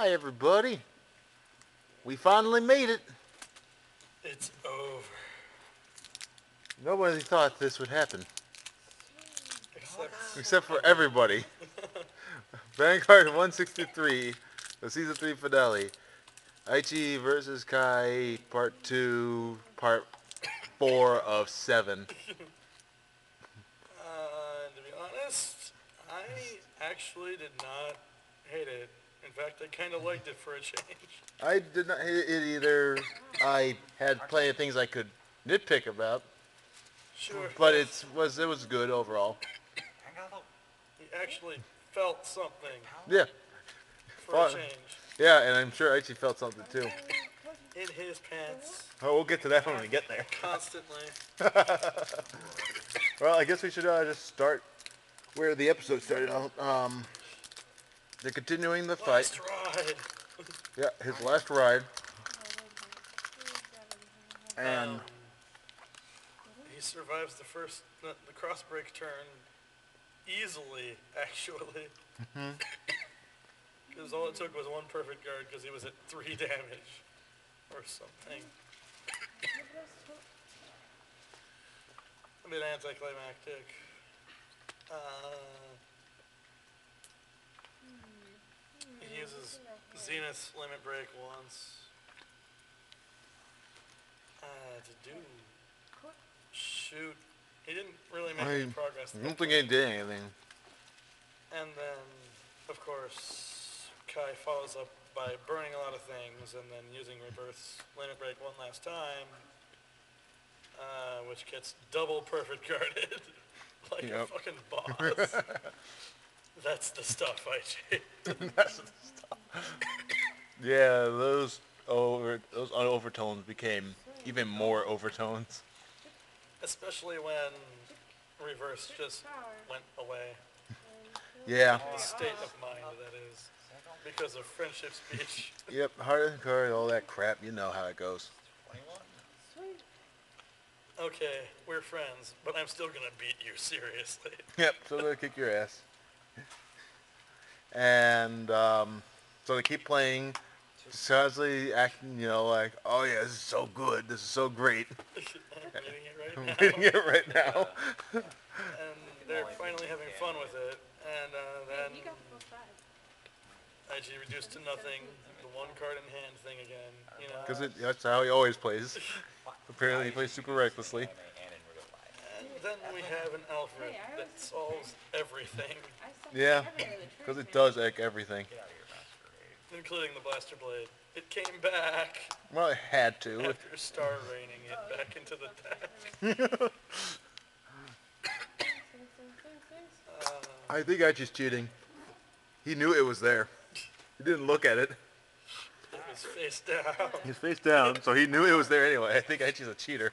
Hi, everybody. We finally made it. It's over. Nobody thought this would happen, Except except for everybody. Vanguard 163, the Season 3 finale. Aichi versus Kai, Part 2, Part 4 of 7. to be honest, I actually did not hate it. In fact, I kind of liked it for a change. I did not hate it either. I had plenty of things I could nitpick about, Sure. but it was good overall. He actually felt something Yeah. for a change. Yeah, and I'm sure Aichi felt something too. In his pants. Oh, we'll get to that when we get there. Constantly. Well, I guess we should just start where the episode started out. They're continuing the fight. Last ride. Yeah, his last ride. And he survives the cross break turn easily, actually. Because all it took was one perfect guard because he was at 3 damage or something. A bit anticlimactic. He uses Zenith's limit break once. To do. Shoot. He didn't really make any progress. I don't think he did anything. And then, of course, Kai follows up by burning a lot of things and then using Rebirth's limit break one last time, which gets double perfect guarded like a fucking boss. That's the stuff, IJ. That's the stuff. Yeah, those overtones became even more overtones. Especially when Reverse just went away. Yeah. The state of mind, that is. Because of friendship speech. Yep, heart and card, all that crap. You know how it goes. Okay, we're friends, but I'm still gonna beat you, seriously. Yep, so they'll kick your ass. And so they keep playing, constantly acting, like, oh yeah, this is so good, this is so great. I'm reading it right now. I'm reading it right now. And they're finally having fun with it, and then IG reduced to nothing, the one card in hand thing again, Because that's how he always plays. Apparently he plays super recklessly. And then we have an Alfred that solves everything. Yeah, because it does everything. Including the Blaster Blade. It came back. Well, it had to. After star raining it back into the deck. I think Aichi's cheating. He knew it was there. He didn't look at it. It was face down. He's face down, so he knew it was there anyway. I think Aichi's a cheater.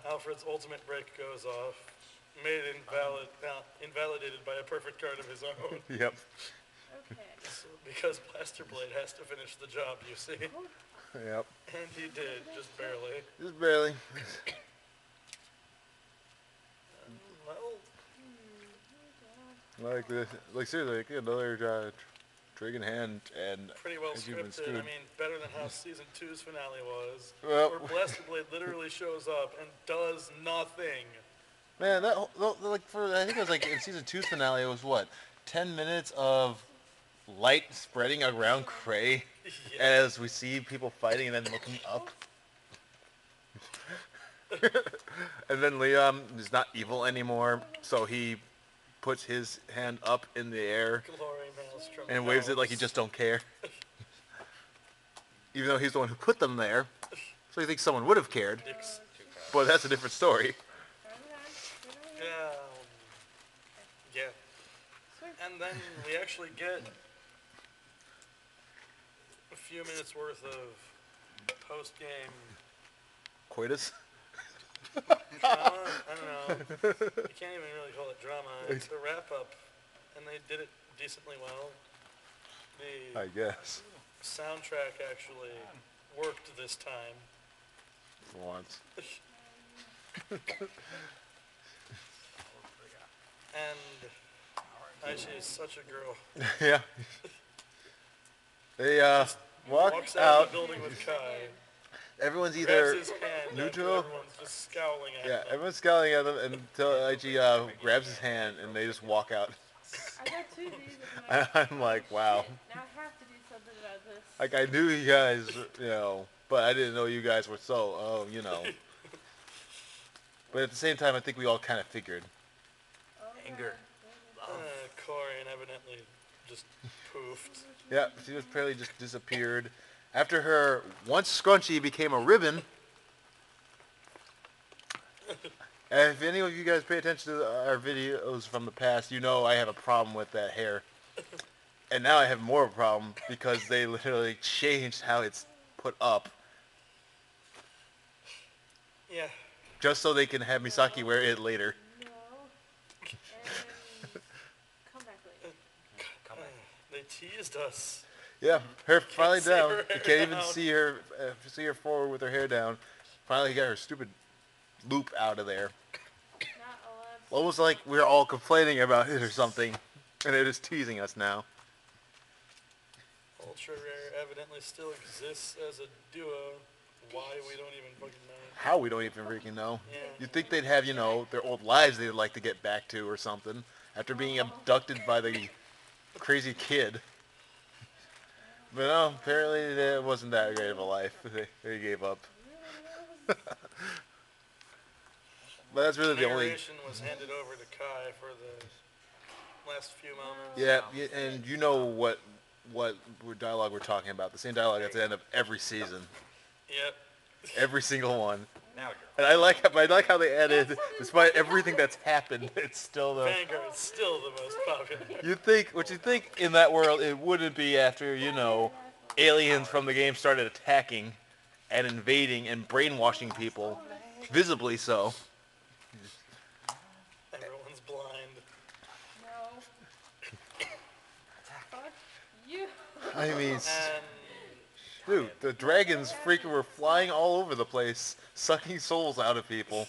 Alfred's ultimate break goes off. Made invalidated by a perfect card of his own. Yep. So, because Blaster Blade has to finish the job, you see. Yep. And he did, just barely. Just barely. Well, Like seriously, like another trig in hand and pretty well as you've been scripted. screwed. I mean, better than how Season 2's finale was. Well, where Blaster Blade literally shows up and does nothing. Man, I think it was like in Season 2's finale, it was what? 10 minutes of light spreading around Cray as we see people fighting and then looking up. And then Liam is not evil anymore, so he puts his hand up in the air and waves it like he just don't care. Even though he's the one who put them there. So he thinks someone would have cared. But that's a different story. Yeah. And then we actually get a few minutes worth of post-game Coitus? drama. I don't know. You can't even really call it drama. It's a wrap-up, and they did it decently well. I guess. Soundtrack actually worked this time. For once. And Aichi is such a girl. Yeah. They Just walk walks out of out. the building with Kai, Everyone's grabs either his hand after neutral. everyone's just scowling at Yeah, him. everyone's scowling at them until Aichi grabs his hand and they just walk out. I got two of these and I'm like, I'm like, wow. shit, now I have to do something about this. Like I knew you guys, but I didn't know you guys were so. But at the same time, I think we all kind of figured. Anger. Corian evidently just poofed. Yeah, she just apparently just disappeared. After her once scrunchy became a ribbon. And if any of you guys pay attention to our videos from the past, you know I have a problem with that hair. And now I have more of a problem because they literally changed how it's put up Yeah. just so they can have Misaki wear it later. No. And come back later. They teased us. Yeah, her finally see down. her You hair can't even down. see her forward with her hair down. Finally got her stupid loop out of there. Not allowed. Almost like we're all complaining about it or something, and they're just teasing us now. Ultra Rare evidently still exists as a duo. Why we don't even fucking know. How we don't even freaking know. Yeah. You'd think they'd have, their old lives they'd like to get back to or something after being abducted by the crazy kid. But no, apparently it wasn't that great of a life. They gave up. But that's really the only... Narration was handed over to Kai for the last few moments. Yeah, and you know what dialogue we're talking about. The same dialogue at the end of every season. Yep. Every single one. Now you're. And I like how they added, despite everything that's happened, it's still the... Vanguard's still the most popular. You think in that world it wouldn't be after, aliens from the game started attacking and invading and brainwashing people, visibly so. Everyone's blind. No. Fuck you. I mean, And dude, the dragons freaking were flying all over the place, sucking souls out of people.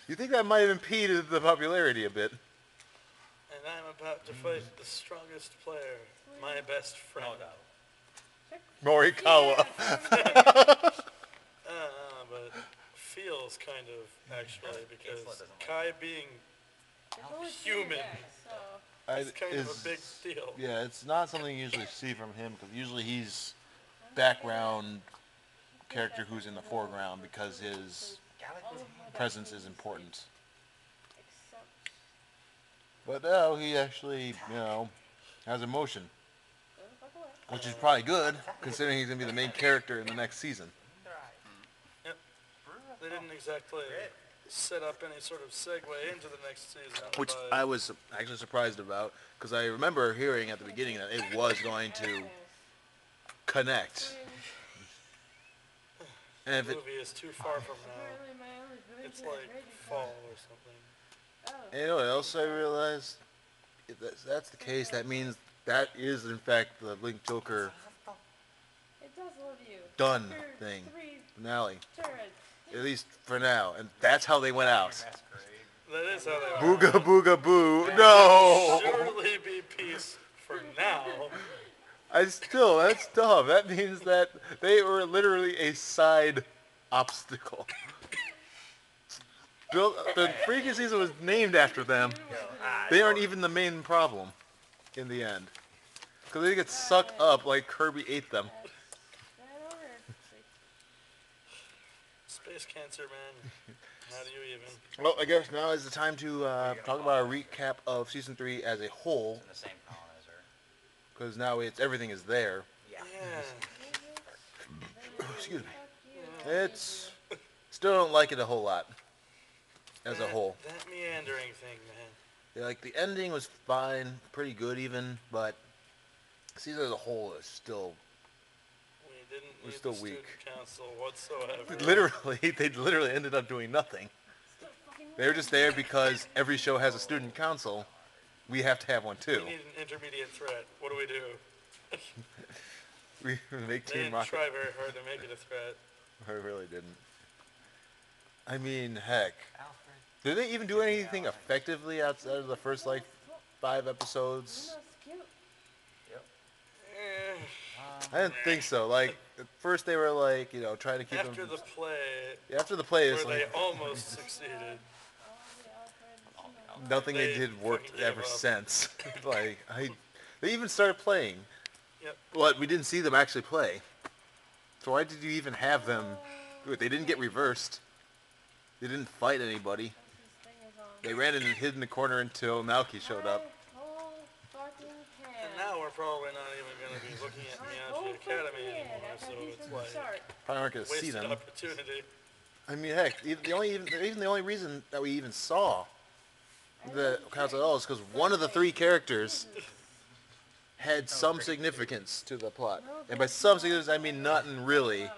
You think that might have impeded the popularity a bit? and I'm about to fight the strongest player, my best friend. Morikawa. But feels kind of actually because Kai being There's only two Human. decks, so. is kind of a big deal. Yeah, it's not something you usually see from him because usually he's background character who's in the foreground because his presence is important. Except But now he actually, has emotion, go the fuck away. which is probably good considering he's gonna be the main character in the next season. Yep. They didn't exactly set up any sort of segue into the next season. Which but I was actually surprised about because I remember hearing at the beginning that it was going to connect. And if the it, movie is too far from now. Apparently my only voice It's is like ready. fall or something. Oh. and you know what else I realized? If that's the case, that means that is in fact the Blink Joker It does love you. done After thing, 3 finale. turrets. At least for now, and that's how they went out. That is how they Booga booga boo. No. surely be peace for now. That's dumb. That means that they were literally a side obstacle. The freaking season was named after them. They aren't even the main problem in the end. Because they get sucked up like Kirby ate them. Right over. Space cancer, man. How do you even? Well, I guess now is the time to talk about a recap of Season 3 as a whole. In the same colonizer. Because now everything is there. Yeah. Yeah. Excuse me. It's... Still don't like it a whole lot. As a whole. That meandering thing, man. Yeah, like the ending was fine, pretty good even, but season as a whole is still We didn't We're need still the weak. student council whatsoever. they literally ended up doing nothing. They were just there because every show has a student council. We have to have one We too. need an intermediate threat. What do? We make They Team didn't Rocket. try very hard to make it a threat. I really didn't. I mean, heck. Alfred. Did they even do anything effectively outside of the first, 5 episodes. Luna's cute. Yep. Eh, I didn't think so. Like at first they were like, trying to keep after him. the play, After the play, where it's they like almost Oh my succeeded, god. All the Alfred All the Hitchcock. Alfred. nothing they They did worked fucking gave ever up. since. They even started playing, yep. but we didn't see them actually play. So why did you even have them do it? They didn't get reversed. They didn't fight anybody. This thing is on. They ran in and hid in the corner until Naoki showed up. My whole fucking pan. And now we're probably not even going to be looking at My whole Miyagi Academy fucking anymore, pan. I've so had these it's from the like start. Probably aren't gonna see wasted them. opportunity. I mean, heck, even the only reason that we even saw the accounts at all is because one of the 3 characters had some significance to the plot, and by some significance I mean nothing really.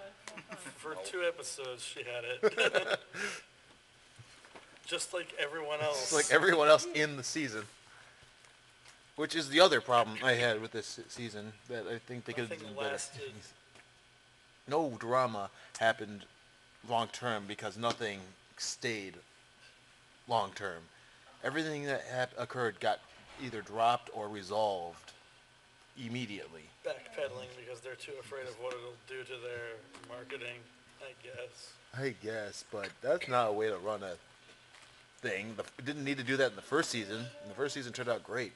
For 2 episodes, she had it. Just like everyone else. It's like everyone else in the season, which is the other problem I had with this season that I think they could have Nothing done better. lasted. No drama happened long term because nothing stayed long term. Everything that occurred got either dropped or resolved immediately. Backpedaling because they're too afraid of what it'll do to their marketing, I guess. I guess, but that's not a way to run a thing. It didn't need to do that in the first season, and the first season turned out great.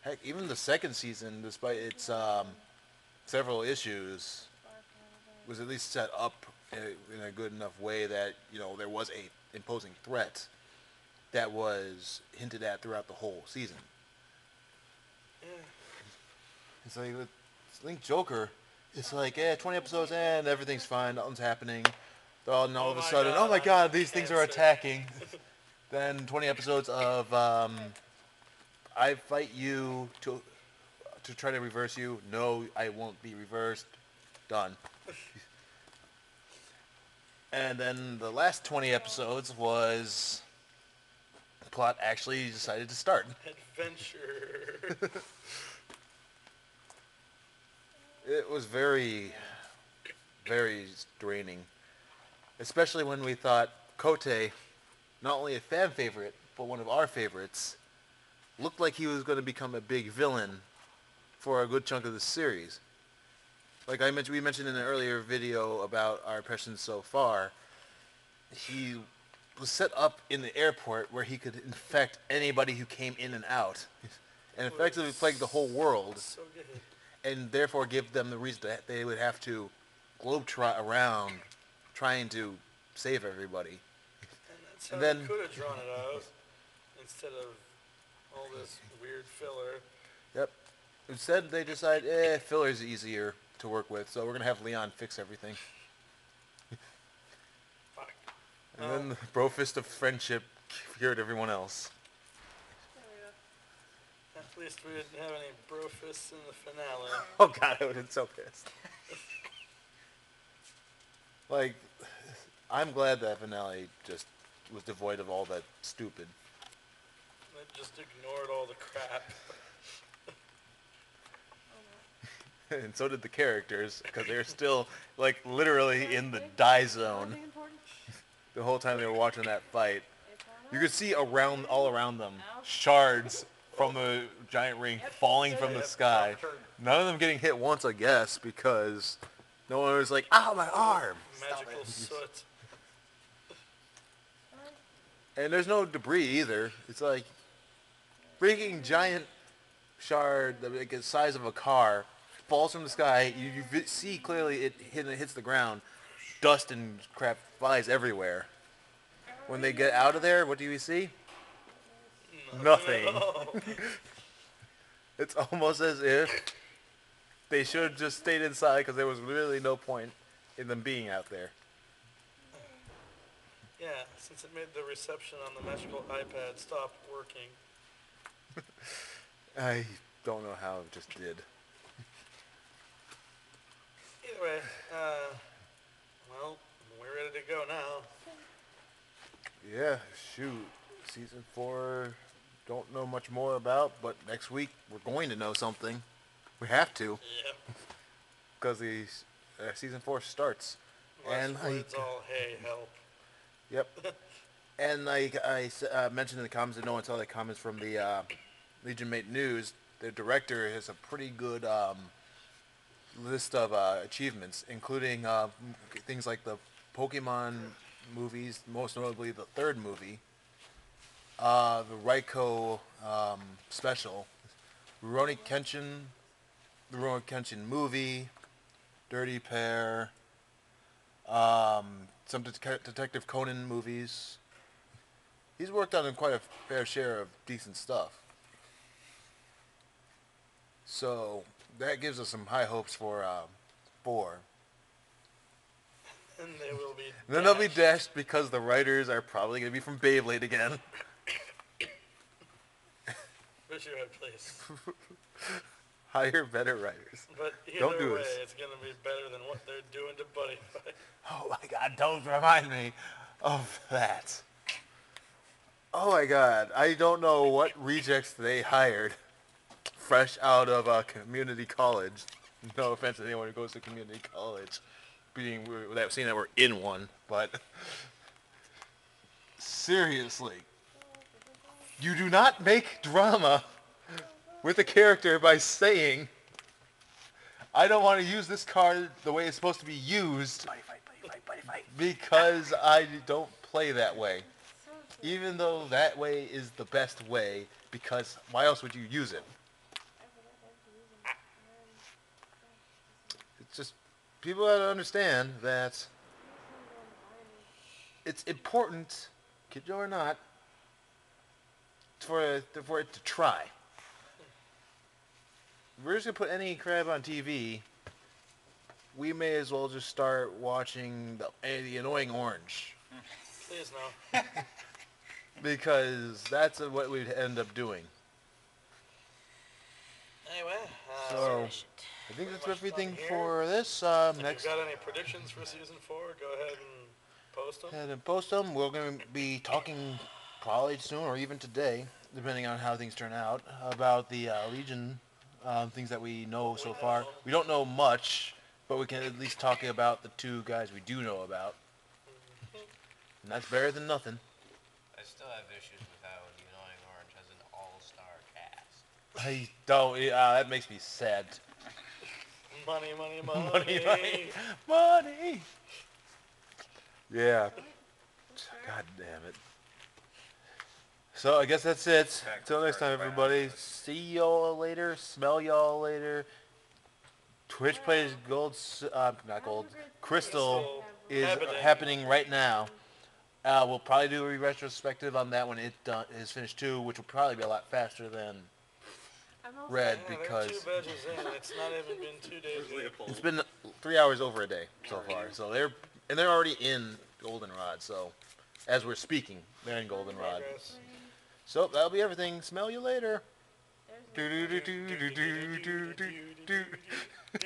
Heck, even the second season, despite its several issues, was at least set up in a good enough way that there was a imposing threat that was hinted at throughout the whole season. Yeah. It's like with Link Joker, it's like 20 episodes and everything's fine, nothing's happening. And all Oh of a my sudden, God, oh my I god, these things are can't say. attacking. Then 20 episodes of I fight you to try to reverse you. No, I won't be reversed. Done. And then the last 20 episodes was the plot actually decided to start. Adventure. It was very, very draining. Especially when we thought Kote, not only a fan favorite, but one of our favorites, looked like he was going to become a big villain for a good chunk of the series. Like we mentioned in an earlier video about our impressions so far, he was set up in the airport where he could infect anybody who came in and out, and effectively plague the whole world, So good. and therefore give them the reason that they would have to globetrot around trying to save everybody. And that's how And they then- could have drawn it out instead of all this weird filler. Yep. Instead, they decide, filler's easier to work with, so we're going to have Leon fix everything. Fuck. And then the bro fist of friendship cured everyone else. There we go. At least we didn't have any bro fists in the finale. Oh god, I would have been so pissed. Like, I'm glad that finale just was devoid of all that stupid. They just ignored all the crap. And so did the characters, because they were still, like, literally in the die zone Anything important? the whole time they were watching that fight. It's You could see all around them, shards from the giant ring falling from the sky. None of them getting hit once, I guess, because no one was like, ow, my arm! Magical soot. And there's no debris either. It's like freaking giant shard like the size of a car falls from the sky. You see clearly it hits the ground. Dust and crap flies everywhere. When they get out of there, what do we see? Nothing. No. It's almost as if they should have just stayed inside because there was really no point in them being out there. Yeah, since it made the reception on the magical iPad stop working. I don't know how it just did. Either way, well, we're ready to go now. Yeah, shoot. Season 4, don't know much more about, but next week we're going to know something. We have to, Yep. because the season 4 starts. Last And words all, hey, help. Yep. And like mentioned in the comments, and no one saw the comments from the Legion Mate News, the director has a pretty good list of achievements, including things like the Pokemon movies, most notably the third movie, the Raikou special, Rurouni Kenshin, the Rurouni Kenshin movie, Dirty Pair, some Detective Conan movies. He's worked on quite a fair share of decent stuff. So that gives us some high hopes for 4. And they will be. And then they'll be dashed because the writers are probably going to be from Beyblade again. Wish you had, please. Hire better writers. But either Don't do way, this. it's gonna be better than what they're doing to Buddy Fight. Oh my god, don't remind me of that. Oh my god, I don't know what rejects they hired fresh out of a community college. No offense to anyone who goes to community college, seeing that we're in one, but seriously, you do not make drama with a character by saying, I don't want to use this card the way it's supposed to be used Buddy fight. because I don't play that way. Even though that way is the best way, because why else would you use it? It's just, people have to understand that it's important, kid you or not, for it to try. If we're just going to put any crap on TV, we may as well just start watching the Annoying Orange. Please no. Because that's what we'd end up doing. Anyway, So, I think that's everything here. for this. if Next, you've got any predictions for season 4, go ahead and post them. head and post them. We're going to be talking probably soon or even today, depending on how things turn out, about the Legion things that we know so far. We don't know much, but we can at least talk about the 2 guys we do know about. And that's better than nothing. I still have issues with how the Annoying Orange has an all-star cast. I don't. That makes me sad. Money. Money. Yeah. God damn it. So I guess that's it. Till next time, everybody. See y'all later. Smell y'all later. Twitch plays gold. Not gold. Crystal is happening right now. We'll probably do a retrospective on that when it is finished too, which will probably be a lot faster than Red because they're 2 badges in. It's not even been 2 days yet. it's been 3 hours over a day so far. So they're already in Goldenrod. So as we're speaking, they're in Goldenrod. Progress. So that'll be everything. Smell you later. There's Do do do do do do do do.